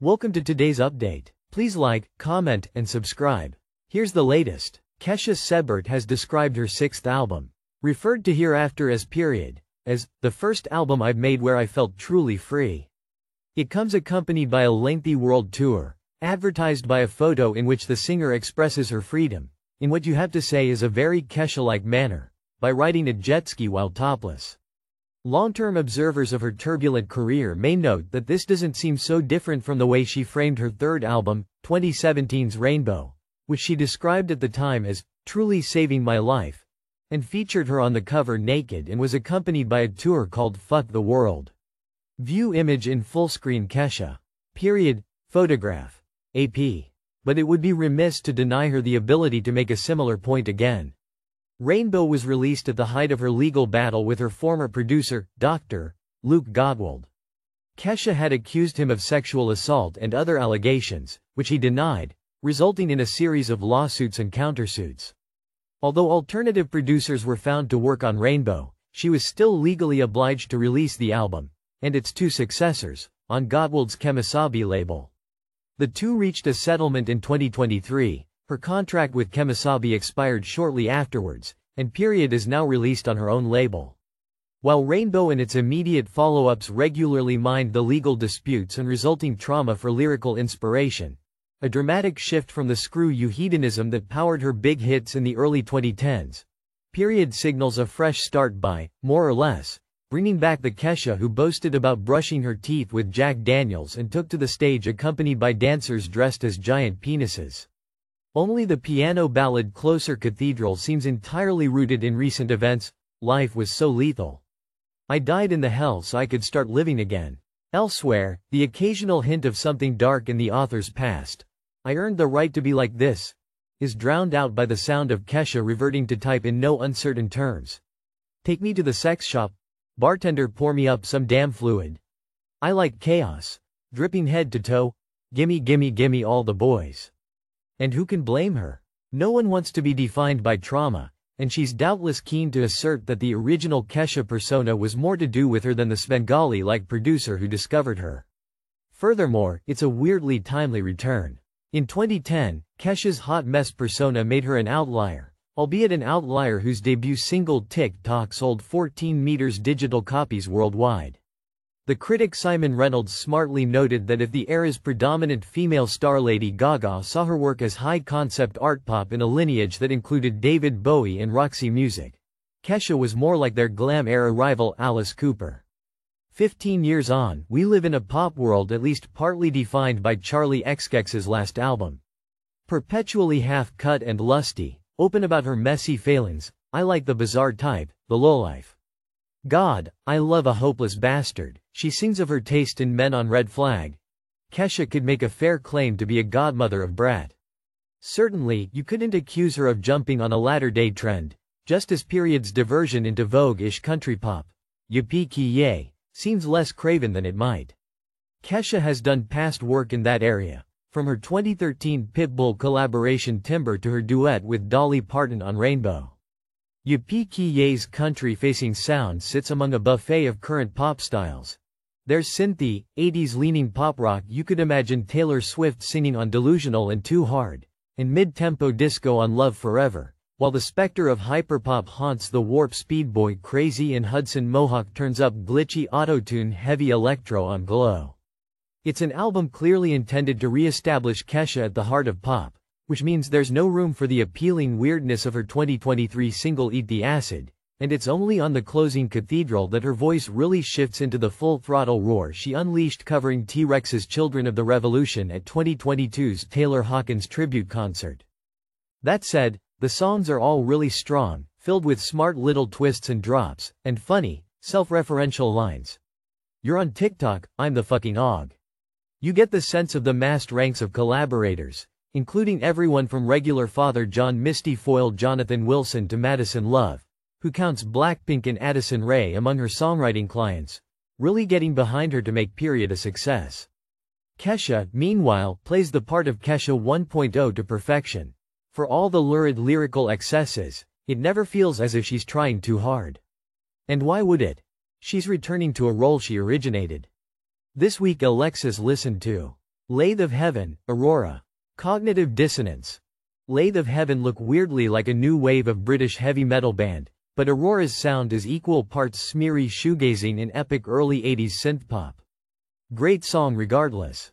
Welcome to today's update. Please like, comment, and subscribe. Here's the latest. Kesha Sebert has described her sixth album, referred to hereafter as period, as the first album I've made where I felt truly free. It comes accompanied by a lengthy world tour, advertised by a photo in which the singer expresses her freedom, in what you have to say is a very Kesha-like manner, by riding a jet ski while topless. Long-term observers of her turbulent career may note that this doesn't seem so different from the way she framed her third album, 2017's Rainbow, which she described at the time as truly saving my life, and featured her on the cover naked and was accompanied by a tour called Fuck the World. View image in fullscreen. Kesha. Photograph. AP. But it would be remiss to deny her the ability to make a similar point again. Rainbow was released at the height of her legal battle with her former producer, Dr. Luke Godwald. Kesha had accused him of sexual assault and other allegations, which he denied, resulting in a series of lawsuits and countersuits. Although alternative producers were found to work on Rainbow, she was still legally obliged to release the album, and its two successors, on Godwald's Kemosabe label. The two reached a settlement in 2023. Her contract with Kemosabe expired shortly afterwards, and Period is now released on her own label. While Rainbow and its immediate follow-ups regularly mined the legal disputes and resulting trauma for lyrical inspiration, a dramatic shift from the screw you hedonism that powered her big hits in the early 2010s, Period signals a fresh start by, more or less, bringing back the Kesha who boasted about brushing her teeth with Jack Daniels and took to the stage accompanied by dancers dressed as giant penises. Only the piano ballad Closer Cathedral seems entirely rooted in recent events. Life was so lethal. I died in the hell so I could start living again. Elsewhere, the occasional hint of something dark in the author's past, I earned the right to be like this, is drowned out by the sound of Kesha reverting to type in no uncertain terms. Take me to the sex shop. Bartender, pour me up some damn fluid. I like chaos. Dripping head to toe. Gimme gimme gimme all the boys. And who can blame her? No one wants to be defined by trauma, and she's doubtless keen to assert that the original Kesha persona was more to do with her than the Svengali-like producer who discovered her. Furthermore, it's a weirdly timely return. In 2010, Kesha's hot mess persona made her an outlier, albeit an outlier whose debut single TikTok sold 14 million digital copies worldwide. The critic Simon Reynolds smartly noted that if the era's predominant female star Lady Gaga saw her work as high-concept art pop in a lineage that included David Bowie and Roxy Music, Kesha was more like their glam-era rival Alice Cooper. 15 years on, we live in a pop world at least partly defined by Charli XCX's last album. Perpetually half-cut and lusty, open about her messy failings, I like the bizarre type, the lowlife. God, I love a hopeless bastard, she sings of her taste in men on Red Flag. Kesha could make a fair claim to be a godmother of brat. Certainly, you couldn't accuse her of jumping on a latter-day trend, just as Period's diversion into Vogue-ish country pop, Yippee Ki Yay, seems less craven than it might. Kesha has done past work in that area, from her 2013 Pitbull collaboration Timber to her duet with Dolly Parton on Rainbow. Yippee Ki Yay's country-facing sound sits among a buffet of current pop styles. There's synthy, 80s-leaning pop rock you could imagine Taylor Swift singing on Delusional and Too Hard, and mid-tempo disco on Love Forever, while the specter of hyperpop haunts the Warp Speed Boy Crazy and Hudson Mohawk turns up glitchy auto-tune heavy electro on Glow. It's an album clearly intended to re-establish Kesha at the heart of pop, which means there's no room for the appealing weirdness of her 2023 single Eat the Acid, and it's only on the closing Cathedral that her voice really shifts into the full-throttle roar she unleashed covering T-Rex's Children of the Revolution at 2022's Taylor Hawkins tribute concert. That said, the songs are all really strong, filled with smart little twists and drops, and funny, self-referential lines. You're on TikTok, I'm the fucking og. You get the sense of the massed ranks of collaborators, including everyone from regular Father John Misty Foyle Jonathan Wilson to Madison Love, who counts Blackpink and Addison Rae among her songwriting clients, really getting behind her to make Period a success. Kesha, meanwhile, plays the part of Kesha 1.0 to perfection. For all the lurid lyrical excesses, it never feels as if she's trying too hard. And why would it? She's returning to a role she originated. This week Alexis listened to Lathe of Heaven, Aurora. Cognitive dissonance. Lathe of Heaven look weirdly like a new wave of British heavy metal band, but Aurora's sound is equal parts smeary shoegazing and epic early 80s synthpop. Great song regardless.